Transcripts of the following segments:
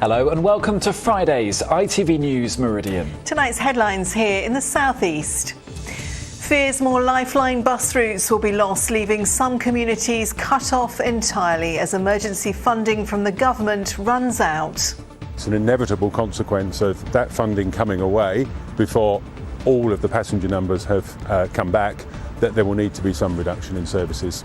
Hello and welcome to Friday's ITV News Meridian. Tonight's headlines here in the southeast. Fears more lifeline bus routes will be lost, leaving some communities cut off entirely as emergency funding from the government runs out. It's an inevitable consequence of that funding coming away before all of the passenger numbers have come back, that there will need to be some reduction in services.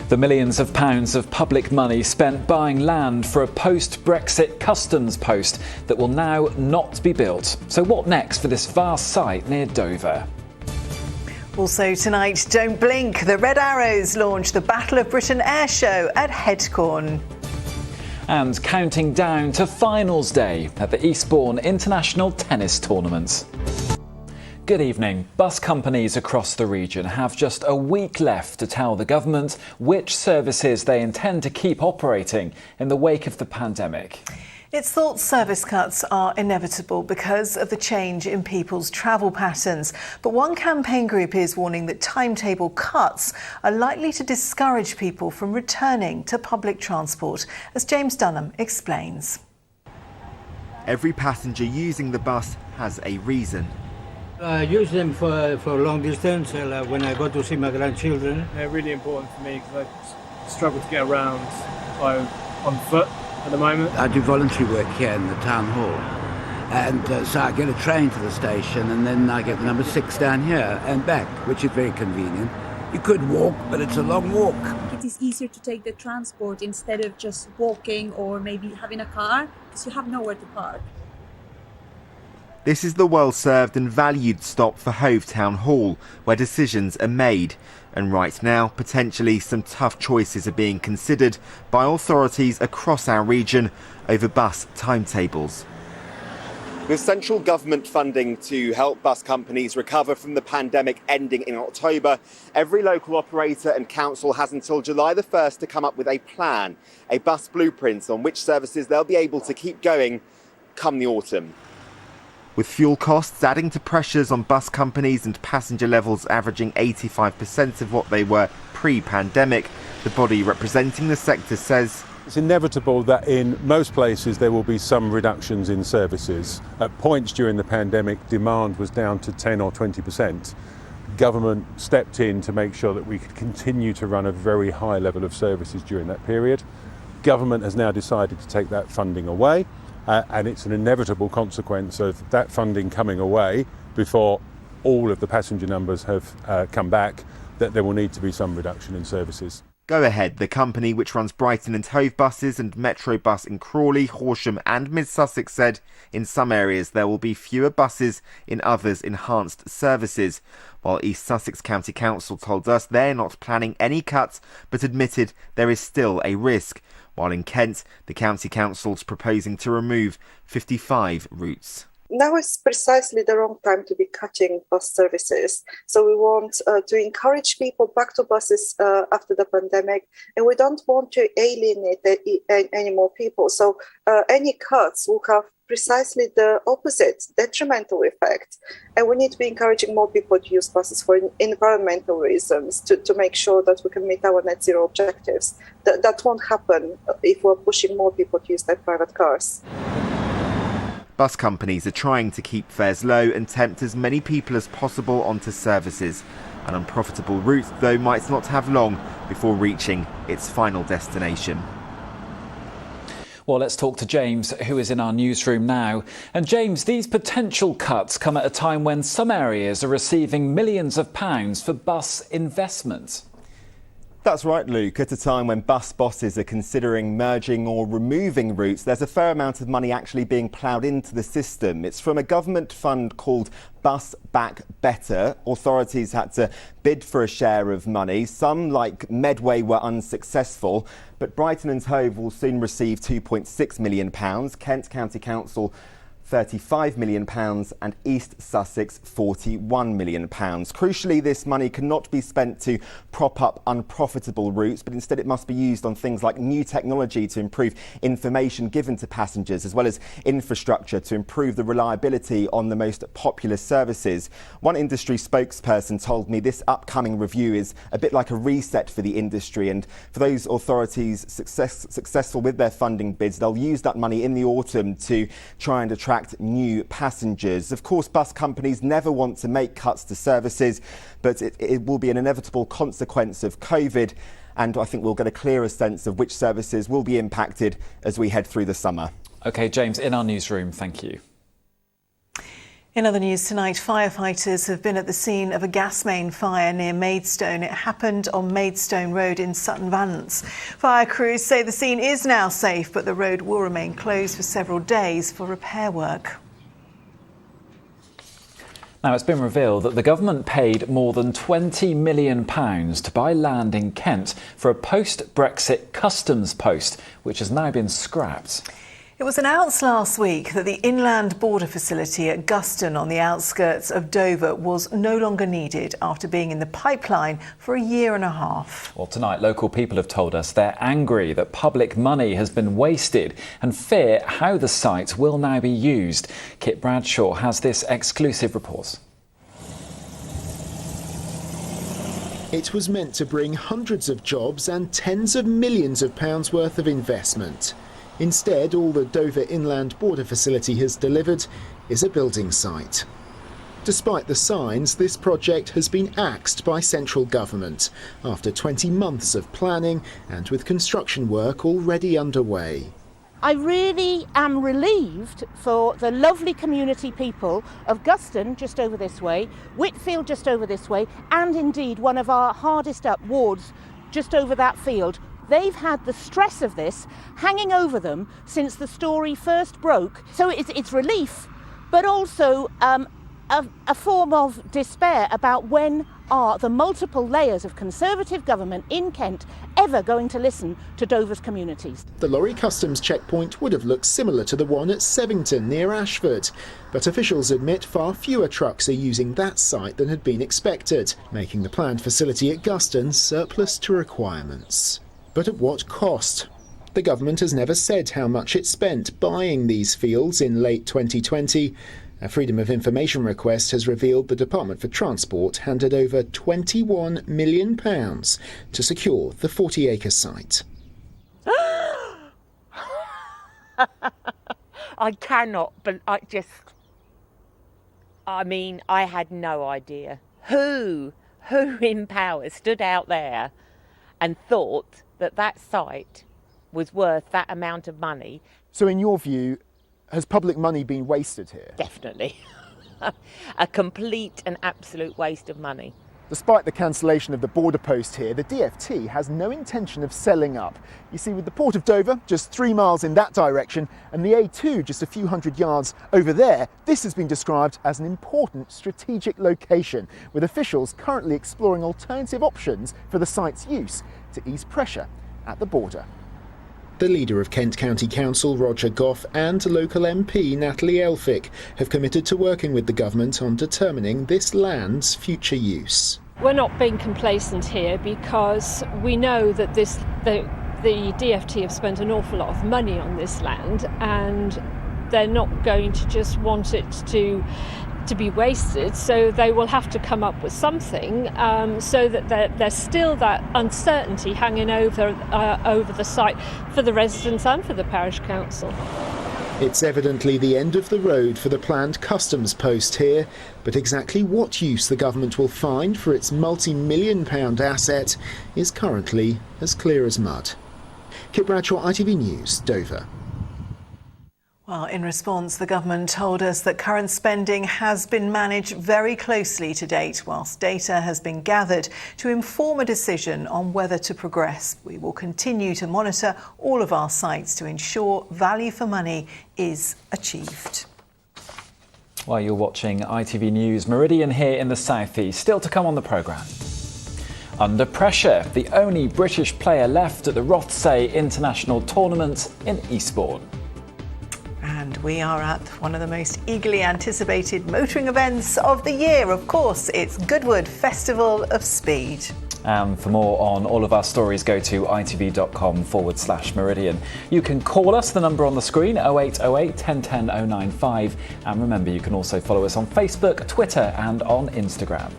The millions of pounds of public money spent buying land for a post-Brexit customs post that will now not be built. So what next for this vast site near Dover? Also tonight, don't blink. The Red Arrows launch the Battle of Britain air show at Headcorn. And counting down to finals day at the Eastbourne International Tennis Tournament. Good evening. Bus companies across the region have just a week left to tell the government which services they intend to keep operating in the wake of the pandemic. It's thought service cuts are inevitable because of the change in people's travel patterns. But one campaign group is warning that timetable cuts are likely to discourage people from returning to public transport, as James Dunham explains. Every passenger using the bus has a reason. I use them for long distance when I go to see my grandchildren. They're really important for me because I struggle to get around on foot at the moment. I do voluntary work here in the town hall, and so I get a train to the station and then I get the number 6 down here and back, which is very convenient. You could walk, but it's a long walk. It is easier to take the transport instead of just walking or maybe having a car, because you have nowhere to park. This is the well-served and valued stop for Hove Town Hall, where decisions are made. And right now, potentially some tough choices are being considered by authorities across our region over bus timetables. With central government funding to help bus companies recover from the pandemic ending in October, every local operator and council has until July the 1st to come up with a plan, a bus blueprint on which services they'll be able to keep going come the autumn. With fuel costs adding to pressures on bus companies and passenger levels averaging 85% of what they were pre-pandemic, the body representing the sector says it's inevitable that in most places there will be some reductions in services. At points during the pandemic, demand was down to 10 or 20%. Government stepped in to make sure that we could continue to run a very high level of services during that period. Government has now decided to take that funding away. And it's an inevitable consequence of that funding coming away before all of the passenger numbers have come back, that there will need to be some reduction in services. Go Ahead, the company which runs Brighton and Hove buses and Metro Bus in Crawley, Horsham and Mid Sussex, said in some areas there will be fewer buses, in others enhanced services. While East Sussex County Council told us they're not planning any cuts, but admitted there is still a risk. While in Kent, the County Council's proposing to remove 55 routes. Now is precisely the wrong time to be cutting bus services. So we want to encourage people back to buses after the pandemic, and we don't want to alienate any more people. So any cuts will have precisely the opposite, detrimental effect. And we need to be encouraging more people to use buses for environmental reasons, to make sure that we can meet our net zero objectives. That won't happen if we're pushing more people to use their private cars. Bus companies are trying to keep fares low and tempt as many people as possible onto services. An unprofitable route, though, might not have long before reaching its final destination. Well, let's talk to James, who is in our newsroom now. And James, these potential cuts come at a time when some areas are receiving millions of pounds for bus investment. That's right, Luke. At a time when bus bosses are considering merging or removing routes, there's a fair amount of money actually being ploughed into the system. It's from a government fund called Bus Back Better. Authorities had to bid for a share of money. Some, like Medway, were unsuccessful. But Brighton and Hove will soon receive £2.6 million. Kent County Council £35 million and East Sussex £41 million. Crucially, this money cannot be spent to prop up unprofitable routes, but instead it must be used on things like new technology to improve information given to passengers, as well as infrastructure to improve the reliability on the most popular services. One industry spokesperson told me this upcoming review is a bit like a reset for the industry, and for those authorities successful with their funding bids, they'll use that money in the autumn to try and attract new passengers. Of course, bus companies never want to make cuts to services, but it will be an inevitable consequence of COVID, and I think we'll get a clearer sense of which services will be impacted as we head through the summer. OK, James, in our newsroom, thank you. In other news tonight, firefighters have been at the scene of a gas main fire near Maidstone. It happened on Maidstone Road in Sutton Valence. Fire crews say the scene is now safe, but the road will remain closed for several days for repair work. Now, it's been revealed that the government paid more than £20 million to buy land in Kent for a post-Brexit customs post, which has now been scrapped. It was announced last week that the inland border facility at Glastonbury on the outskirts of Dover was no longer needed after being in the pipeline for a year and a half. Well, tonight, local people have told us they're angry that public money has been wasted and fear how the site will now be used. Kit Bradshaw has this exclusive report. It was meant to bring hundreds of jobs and tens of millions of pounds worth of investment. Instead, all the Dover Inland Border Facility has delivered is a building site. Despite the signs, this project has been axed by central government after 20 months of planning and with construction work already underway. I really am relieved for the lovely community people of Glastonbury just over this way, Whitfield just over this way, and indeed one of our hardest up wards just over that field. They've had the stress of this hanging over them since the story first broke. So it's relief, but also a form of despair about when are the multiple layers of Conservative government in Kent ever going to listen to Dover's communities. The lorry customs checkpoint would have looked similar to the one at Sevington near Ashford, but officials admit far fewer trucks are using that site than had been expected, making the planned facility at Glastonbury surplus to requirements. But at what cost? The government has never said how much it spent buying these fields in late 2020. A Freedom of Information request has revealed the Department for Transport handed over £21 million to secure the 40-acre site. I cannot, but I had no idea. Who in power stood out there and thought that site was worth that amount of money? So in your view, has public money been wasted here? Definitely. A complete and absolute waste of money. Despite the cancellation of the border post here, the DFT has no intention of selling up. You see, with the Port of Dover just 3 miles in that direction and the A2 just a few hundred yards over there, this has been described as an important strategic location, with officials currently exploring alternative options for the site's use to ease pressure at the border. The leader of Kent County Council, Roger Goff, and local MP, Natalie Elphick, have committed to working with the government on determining this land's future use. We're not being complacent here because we know that the DFT have spent an awful lot of money on this land, and they're not going to just want it to be wasted, so they will have to come up with something so that there's still that uncertainty hanging over the site for the residents and for the parish council. It's evidently the end of the road for the planned customs post here, but exactly what use the government will find for its multi-million-pound asset is currently as clear as mud. Kit Bradshaw, ITV News, Dover. Well, in response, the government told us that current spending has been managed very closely to date, whilst data has been gathered to inform a decision on whether to progress. We will continue to monitor all of our sites to ensure value for money is achieved. While you're watching ITV News, Meridian here in the southeast, still to come on the programme. Under pressure, the only British player left at the Rothsay International Tournament in Eastbourne. And we are at one of the most eagerly anticipated motoring events of the year. Of course, it's Goodwood Festival of Speed. For more on all of our stories, go to itv.com/Meridian. You can call us, the number on the screen, 0808 1010 095. And remember, you can also follow us on Facebook, Twitter and on Instagram.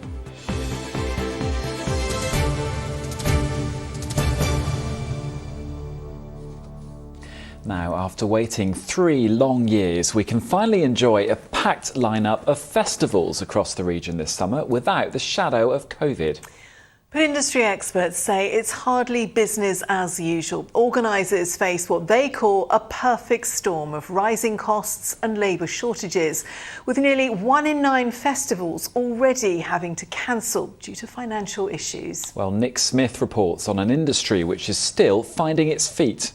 Now, after waiting 3 long years, we can finally enjoy a packed lineup of festivals across the region this summer without the shadow of COVID. But industry experts say it's hardly business as usual. Organisers face what they call a perfect storm of rising costs and labour shortages, with nearly 1 in 9 festivals already having to cancel due to financial issues. Well, Nick Smith reports on an industry which is still finding its feet.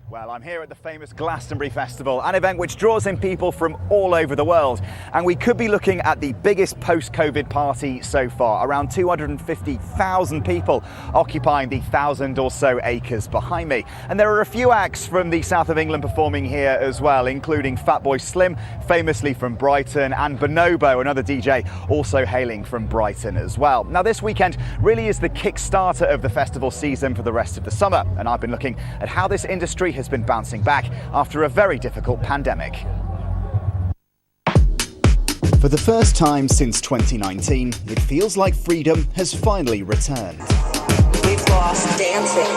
Well, I'm here at the famous Glastonbury Festival, an event which draws in people from all over the world. And we could be looking at the biggest post-COVID party so far, around 250,000 people occupying the 1,000 or so acres behind me. And there are a few acts from the south of England performing here as well, including Fatboy Slim, famously from Brighton, and Bonobo, another DJ, also hailing from Brighton as well. Now, this weekend really is the kick-starter of the festival season for the rest of the summer. And I've been looking at how this industry has been bouncing back after a very difficult pandemic. For the first time since 2019, it feels like freedom has finally returned. We've lost dancing.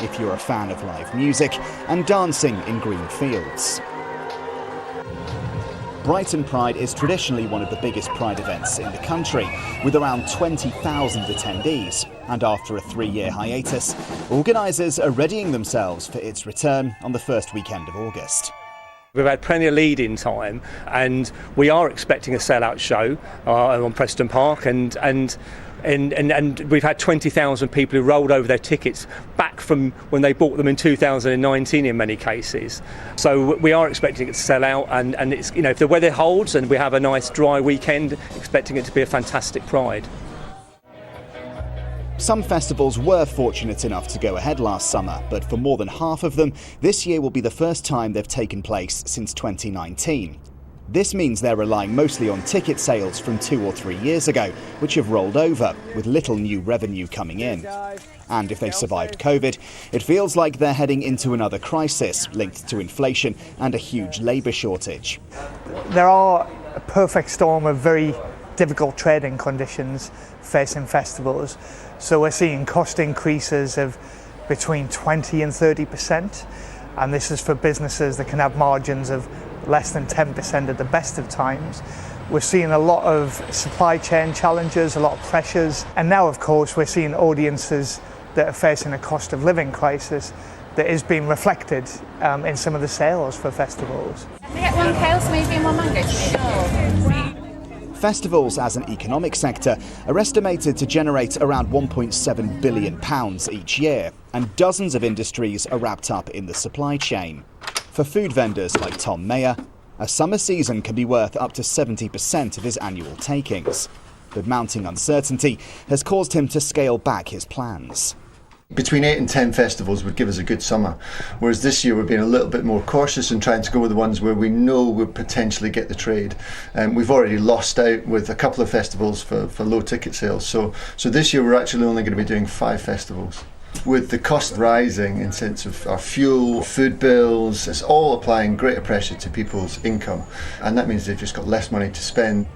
If you're a fan of live music and dancing in green fields. Brighton Pride is traditionally one of the biggest Pride events in the country, with around 20,000 attendees. And after a 3-year hiatus, organisers are readying themselves for its return on the first weekend of August. We've had plenty of lead-in time, and we are expecting a sell-out show on Preston Park, and we've had 20,000 people who rolled over their tickets back from when they bought them in 2019 in many cases. So we are expecting it to sell out, and it's, you know, if the weather holds and we have a nice dry weekend, expecting it to be a fantastic Pride. Some festivals were fortunate enough to go ahead last summer, but for more than half of them, this year will be the first time they've taken place since 2019. This means they're relying mostly on ticket sales from 2 or 3 years ago, which have rolled over, with little new revenue coming in. And if they've survived COVID, it feels like they're heading into another crisis linked to inflation and a huge labour shortage. There are a perfect storm of very difficult trading conditions facing festivals. So we're seeing cost increases of between 20 and 30%. And this is for businesses that can have margins of less than 10% at the best of times. We're seeing a lot of supply chain challenges, a lot of pressures. And now, of course, we're seeing audiences that are facing a cost of living crisis that is being reflected in some of the sales for festivals. Can we get 1 kale smoothie and 1 mango smoothie? Festivals as an economic sector are estimated to generate around £1.7 billion each year, and dozens of industries are wrapped up in the supply chain. For food vendors like Tom Mayer, a summer season can be worth up to 70% of his annual takings. But mounting uncertainty has caused him to scale back his plans. Between 8 and 10 festivals would give us a good summer, whereas this year we're being a little bit more cautious and trying to go with the ones where we know we'll potentially get the trade. We've already lost out with a couple of festivals for low ticket sales, so this year we're actually only going to be doing 5 festivals. With the cost rising in sense of our fuel, food bills, it's all applying greater pressure to people's income, and that means they've just got less money to spend.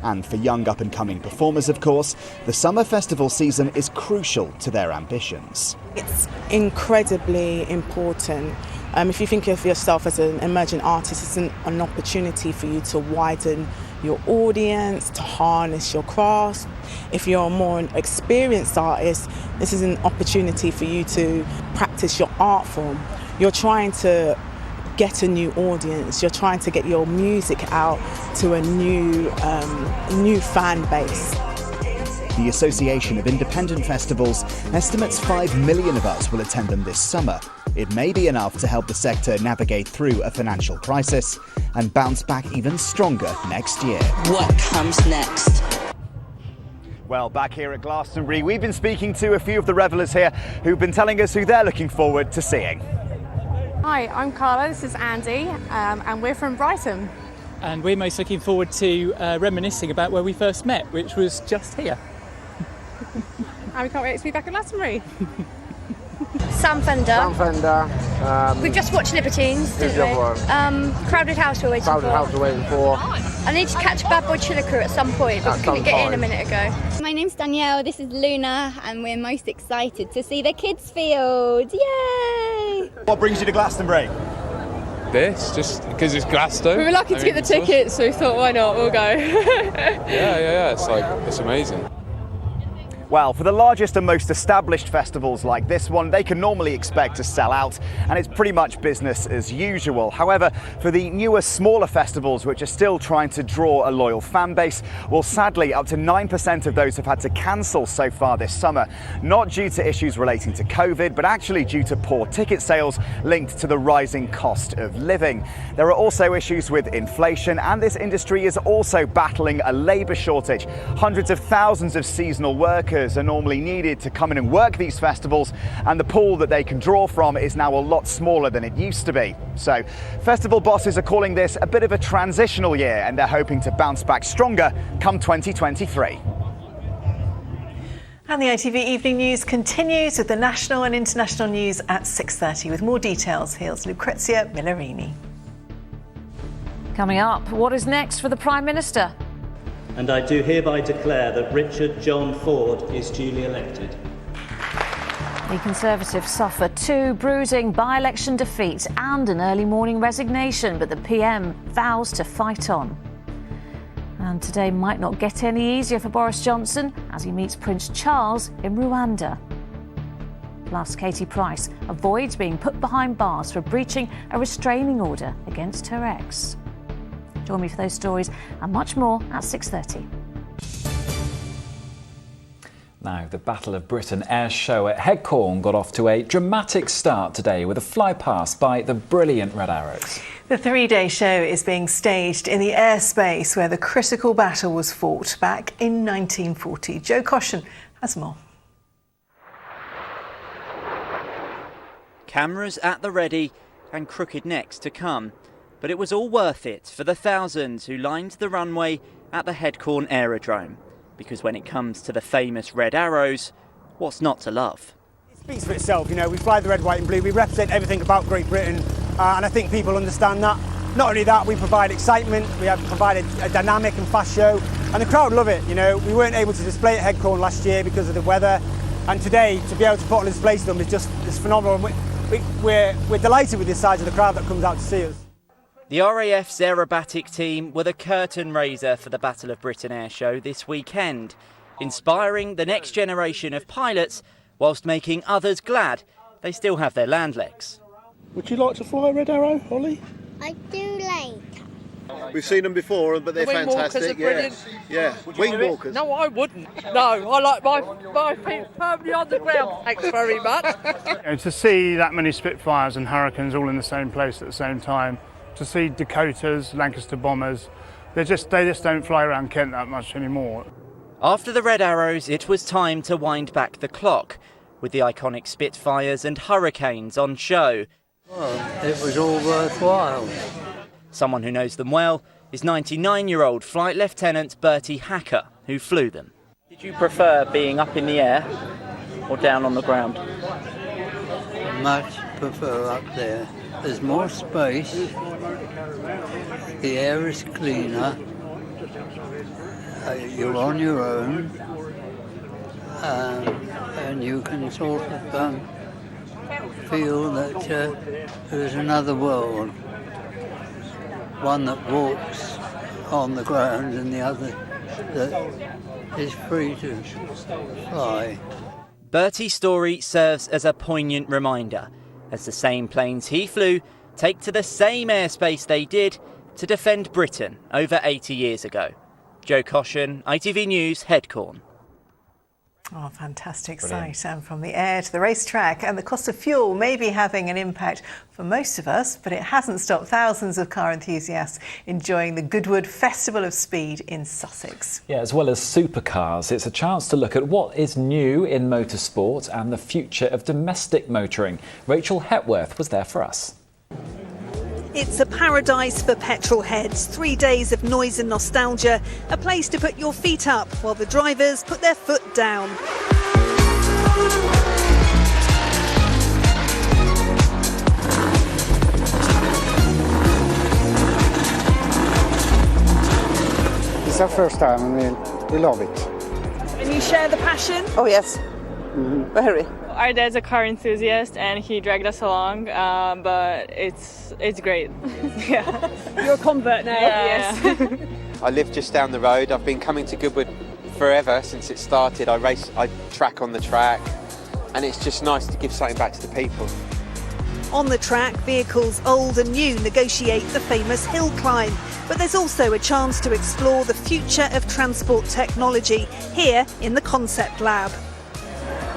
And for young up-and-coming performers, of course, the summer festival season is crucial to their ambitions. It's incredibly important. If you think of yourself as an emerging artist, it's an opportunity for you to widen your audience, to harness your craft. If you're a more experienced artist, this is an opportunity for you to practice your art form. You're trying to get a new audience, you're trying to get your music out to a new fan base. The Association of Independent Festivals estimates 5 million of us will attend them this summer. It may be enough to help the sector navigate through a financial crisis and bounce back even stronger next year. What comes next? Well, back here at Glastonbury, we've been speaking to a few of the revellers here who've been telling us who they're looking forward to seeing. Hi, I'm Carla, this is Andy, and we're from Brighton. And we're most looking forward to reminiscing about where we first met, which was just here. And we can't wait to be back at Glastonbury. Sam Fender. We've just watched Libertines, didn't we? Crowded House we're waiting for. I need to catch Bad Boy Chiller Crew at some point, but we couldn't get in a minute ago. My name's Danielle, this is Luna, and we're most excited to see the kids' field. Yay! What brings you to Glastonbury? This, just because it's Glasgow. We were lucky to get the tickets, so we thought, why not, we'll go. Yeah, it's amazing. Well, for the largest and most established festivals like this one, they can normally expect to sell out, and it's pretty much business as usual. However, for the newer, smaller festivals, which are still trying to draw a loyal fan base, well, sadly, up to 9% of those have had to cancel so far this summer, not due to issues relating to COVID, but actually due to poor ticket sales linked to the rising cost of living. There are also issues with inflation, and this industry is also battling a labour shortage. Hundreds of thousands of seasonal workers are normally needed to come in and work these festivals, and the pool that they can draw from is now a lot smaller than it used to be. So festival bosses are calling this a bit of a transitional year, and they're hoping to bounce back stronger come 2023. And the ITV Evening News continues with the national and international news at 6:30. With more details, here's Lucrezia Millarini. Coming up, what is next for the Prime Minister? And I do hereby declare that Richard John Ford is duly elected. The Conservatives suffer 2 bruising by-election defeats and an early morning resignation, but the PM vows to fight on. And today might not get any easier for Boris Johnson as he meets Prince Charles in Rwanda. Plus, Katie Price avoids being put behind bars for breaching a restraining order against her ex. Join me for those stories and much more at 6:30. Now, the Battle of Britain air show at Headcorn got off to a dramatic start today with a flypast by the brilliant Red Arrows. The 3-day show is being staged in the airspace where the critical battle was fought back in 1940. Joe Caution has more. Cameras at the ready and crooked necks to come. But it was all worth it for the thousands who lined the runway at the Headcorn Aerodrome. Because when it comes to the famous Red Arrows, what's not to love? It speaks for itself, you know, we fly the red, white and blue, we represent everything about Great Britain, and I think people understand that. Not only that, we provide excitement, we have provided a dynamic and fast show, and the crowd love it, you know. We weren't able to display at Headcorn last year because of the weather, and today, to be able to put on a display to them is just it's phenomenal. We're delighted with the size of the crowd that comes out to see us. The RAF's aerobatic team were the curtain raiser for the Battle of Britain air show this weekend, inspiring the next generation of pilots whilst making others glad they still have their land legs. Would you like to fly a Red Arrow, Holly? I do like. We've seen them before, but they're fantastic. Yeah, wing walkers. No, I wouldn't. No, I like my feet firmly on the ground. Thanks very much. And to see that many Spitfires and Hurricanes all in the same place at the same time, to see Dakotas, Lancaster Bombers, they just don't fly around Kent that much anymore. After the Red Arrows, it was time to wind back the clock, with the iconic Spitfires and Hurricanes on show. Well, it was all worthwhile. Someone who knows them well is 99-year-old Flight Lieutenant Bertie Hacker, who flew them. Did you prefer being up in the air or down on the ground? Much prefer up there. There's more space, the air is cleaner, you're on your own, and you can sort of feel that there's another world, one that walks on the ground and the other that is free to fly. Bertie's story serves as a poignant reminder, as the same planes he flew take to the same airspace they did to defend Britain over 80 years ago. Joe Caution, ITV News, Headcorn. Oh, fantastic Brilliant. sight. And from the air to the racetrack, and the cost of fuel may be having an impact for most of us, but it hasn't stopped thousands of car enthusiasts enjoying the Goodwood Festival of Speed in Sussex. Yeah, as well as supercars, it's a chance to look at what is new in motorsport and the future of domestic motoring. Rachel Hepworth was there for us. It's a paradise for petrol heads. 3 days of noise and nostalgia, a place to put your feet up while the drivers put their foot down. It's our first time and we love it. And you share the passion? Oh yes, very. Our dad's a car enthusiast and he dragged us along, but it's great. Yeah. You're a convert now? Yes. I live just down the road. I've been coming to Goodwood forever since it started. I track on the track, and it's just nice to give something back to the people. On the track, vehicles old and new negotiate the famous hill climb. But there's also a chance to explore the future of transport technology here in the Concept Lab.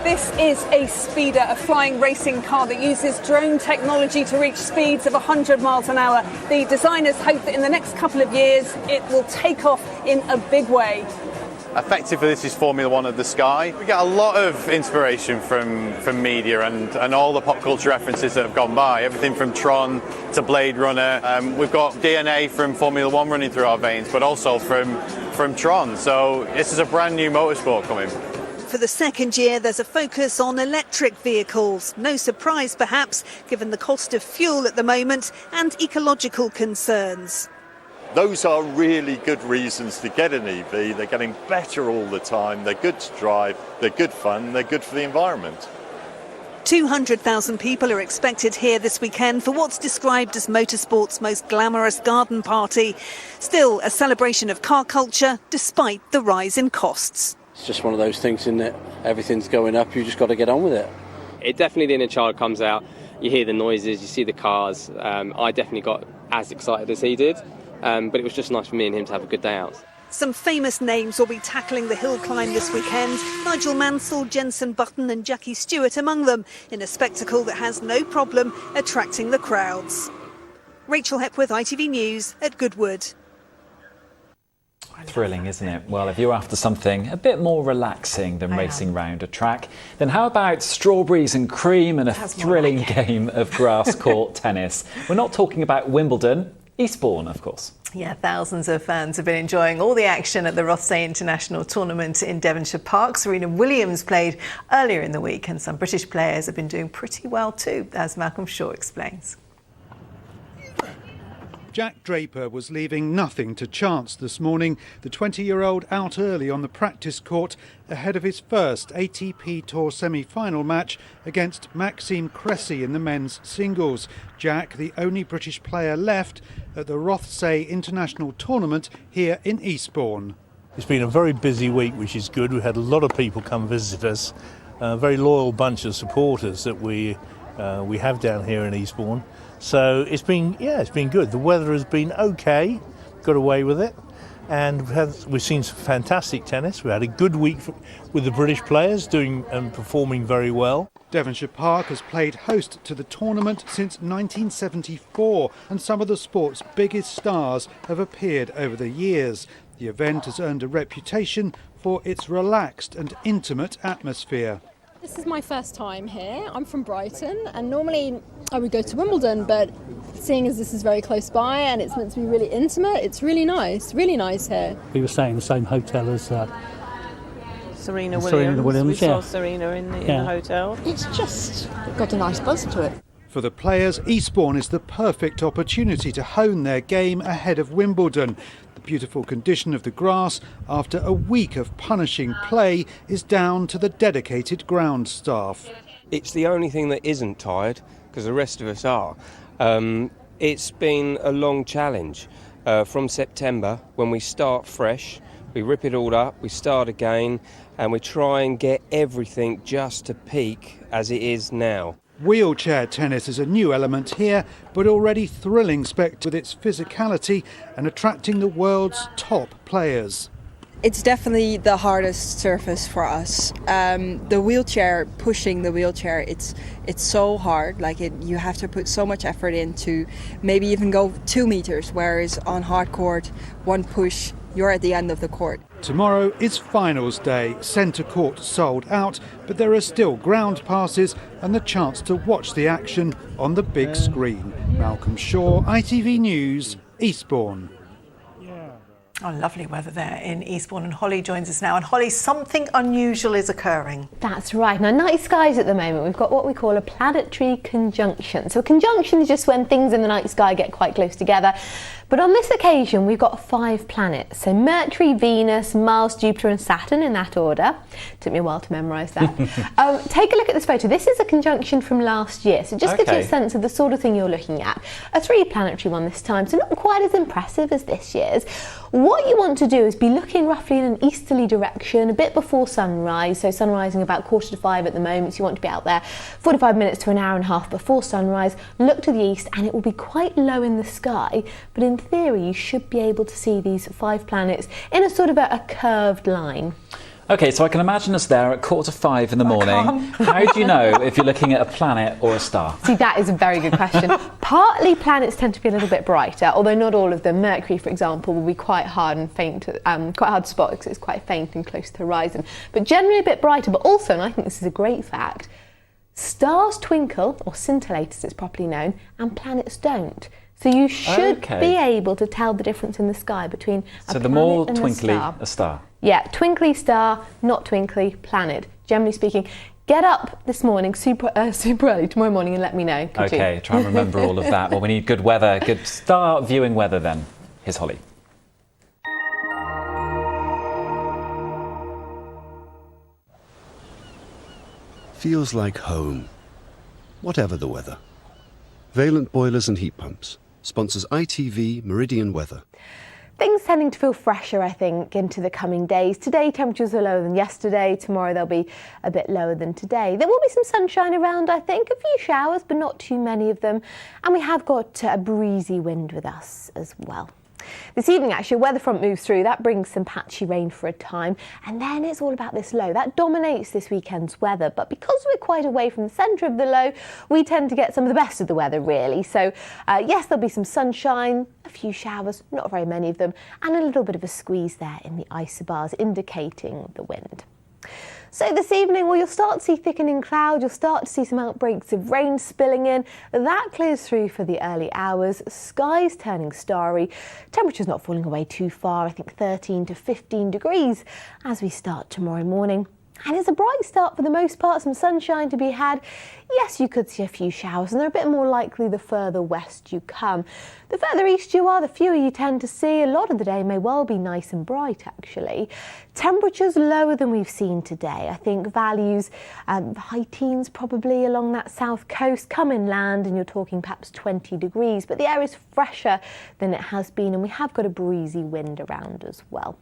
This is a speeder, a flying racing car that uses drone technology to reach speeds of 100 miles an hour. The designers hope that in the next couple of years it will take off in a big way. Effectively, this is Formula One of the sky. We get a lot of inspiration from media and all the pop culture references that have gone by, everything from Tron to Blade Runner. We've got DNA from Formula One running through our veins, but also from Tron. So this is a brand new motorsport coming. For the second year, there's a focus on electric vehicles. No surprise, perhaps, given the cost of fuel at the moment and ecological concerns. Those are really good reasons to get an EV. They're getting better all the time. They're good to drive. They're good fun. They're good for the environment. 200,000 people are expected here this weekend for what's described as motorsport's most glamorous garden party. Still a celebration of car culture despite the rise in costs. It's just one of those things, isn't it? Everything's going up, you just got to get on with it. It definitely, the inner child comes out. You hear the noises, you see the cars. I definitely got as excited as he did, but it was just nice for me and him to have a good day out. Some famous names will be tackling the hill climb this weekend. Nigel Mansell, Jenson Button and Jackie Stewart among them, in a spectacle that has no problem attracting the crowds. Rachel Hepworth, ITV News at Goodwood. Thrilling, isn't it? Well, if you're after something a bit more relaxing than racing round a track, then how about strawberries and cream and a thrilling game of grass court tennis? We're not talking about Wimbledon, Eastbourne, of course. Yeah, thousands of fans have been enjoying all the action at the Rothesay International Tournament in Devonshire Park. Serena Williams played earlier in the week, and some British players have been doing pretty well too, as Malcolm Shaw explains. Jack Draper was leaving nothing to chance this morning. The 20-year-old out early on the practice court ahead of his first ATP Tour semi-final match against Maxime Cressy in the men's singles. Jack, the only British player left at the Rothesay International Tournament here in Eastbourne. It's been a very busy week, which is good. We've had a lot of people come visit us. A very loyal bunch of supporters that we have down here in Eastbourne. So it's been good. The weather has been okay, got away with it, and we've seen some fantastic tennis. We had a good week with the British players doing and performing very well. Devonshire Park has played host to the tournament since 1974, and some of the sport's biggest stars have appeared over the years. The event has earned a reputation for its relaxed and intimate atmosphere. This is my first time here. I'm from Brighton, and normally I would go to Wimbledon, but seeing as this is very close by and it's meant to be really intimate, it's really nice here. We were staying in the same hotel as Serena Williams. We saw Serena in the hotel. It's just got a nice buzz to it. For the players, Eastbourne is the perfect opportunity to hone their game ahead of Wimbledon. The beautiful condition of the grass after a week of punishing play is down to the dedicated ground staff. It's the only thing that isn't tired, because the rest of us are. It's been a long challenge. From September, when we start fresh, we rip it all up, we start again, and we try and get everything just to peak as it is now. Wheelchair tennis is a new element here, but already thrilling spectacle with its physicality and attracting the world's top players. It's definitely the hardest surface for us. The wheelchair, pushing the wheelchair, it's so hard. Like you have to put so much effort in to maybe even go 2 meters, whereas on hard court, one push, you're at the end of the court. Tomorrow is finals day. Centre court sold out, but there are still ground passes and the chance to watch the action on the big screen. Malcolm Shaw, ITV News, Eastbourne. Oh, lovely weather there in Eastbourne, and Holly joins us now. And Holly, something unusual is occurring. That's right. Now, night skies at the moment, we've got what we call a planetary conjunction. So a conjunction is just when things in the night sky get quite close together. But on this occasion, we've got 5 planets. So Mercury, Venus, Mars, Jupiter and Saturn in that order. Took me a while to memorise that. Take a look at this photo. This is a conjunction from last year. So it just gives you a sense of the sort of thing you're looking at. A 3-planetary one this time, so not quite as impressive as this year's. What you want to do is be looking roughly in an easterly direction, a bit before sunrise. So sun rising about 4:45 at the moment, so you want to be out there 45 minutes to an hour and a half before sunrise. Look to the east and it will be quite low in the sky, but in theory you should be able to see these 5 planets in a sort of a curved line. OK, so I can imagine us there at 4:45 in the morning. How do you know if you're looking at a planet or a star? See, that is a very good question. Partly planets tend to be a little bit brighter, although not all of them. Mercury, for example, will be quite hard and faint, quite hard to spot because it's quite faint and close to the horizon. But generally a bit brighter, but also, and I think this is a great fact, stars twinkle, or scintillate as it's properly known, and planets don't. So you should be able to tell the difference in the sky between a planet and a star. So the more twinkly a star. Yeah, twinkly star, not twinkly planet. Generally speaking, get up this morning super early tomorrow morning and let me know. OK, try and remember all of that. Well, we need good weather, good star viewing weather then. Here's Holly. Feels like home, whatever the weather. Valent Boilers and Heat Pumps sponsors ITV Meridian Weather. Things tending to feel fresher, I think, into the coming days. Today, temperatures are lower than yesterday. Tomorrow, they'll be a bit lower than today. There will be some sunshine around, I think. A few showers, but not too many of them. And we have got a breezy wind with us as well. This evening, actually, a weather front moves through. That brings some patchy rain for a time. And then it's all about this low. That dominates this weekend's weather. But because we're quite away from the centre of the low, we tend to get some of the best of the weather, really. So, yes, there'll be some sunshine, a few showers, not very many of them, and a little bit of a squeeze there in the isobars, indicating the wind. So this evening, well, you'll start to see thickening cloud, you'll start to see some outbreaks of rain spilling in. That clears through for the early hours, skies turning starry, temperatures not falling away too far, I think 13 to 15 degrees as we start tomorrow morning. And it's a bright start for the most part, some sunshine to be had. Yes, you could see a few showers, and they're a bit more likely the further west you come. The further east you are, the fewer you tend to see. A lot of the day may well be nice and bright, actually. Temperatures lower than we've seen today. I think values, high teens probably along that south coast. Come inland and you're talking perhaps 20 degrees, but the air is fresher than it has been, and we have got a breezy wind around as well.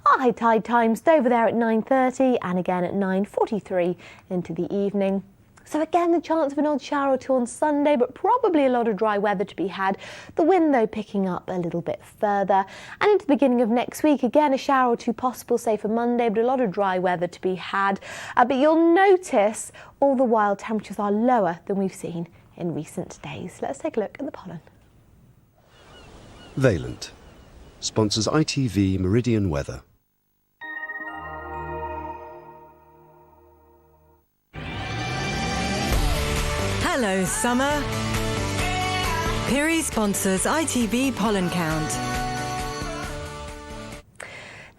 Our high tide times over there at 9:30 and again at 9:43 into the evening. So again, the chance of an odd shower or two on Sunday, but probably a lot of dry weather to be had. The wind, though, picking up a little bit further. And into the beginning of next week, again, a shower or two possible, say for Monday, but a lot of dry weather to be had. But you'll notice all the while temperatures are lower than we've seen in recent days. Let's take a look at the pollen. Valent sponsors ITV Meridian Weather. Hello, summer. Piri sponsors ITV Pollen Count.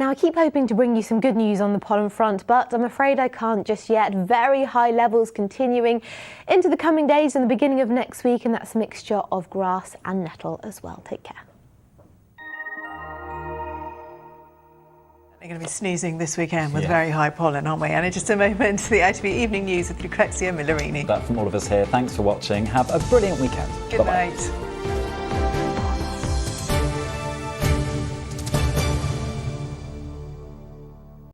Now, I keep hoping to bring you some good news on the pollen front, but I'm afraid I can't just yet. Very high levels continuing into the coming days and the beginning of next week, and that's a mixture of grass and nettle as well. Take care. We're going to be sneezing this weekend with very high pollen, aren't we? And in just a moment, the ITV Evening News with Lucrezia Millarini. That from all of us here. Thanks for watching. Have a brilliant weekend. Good night.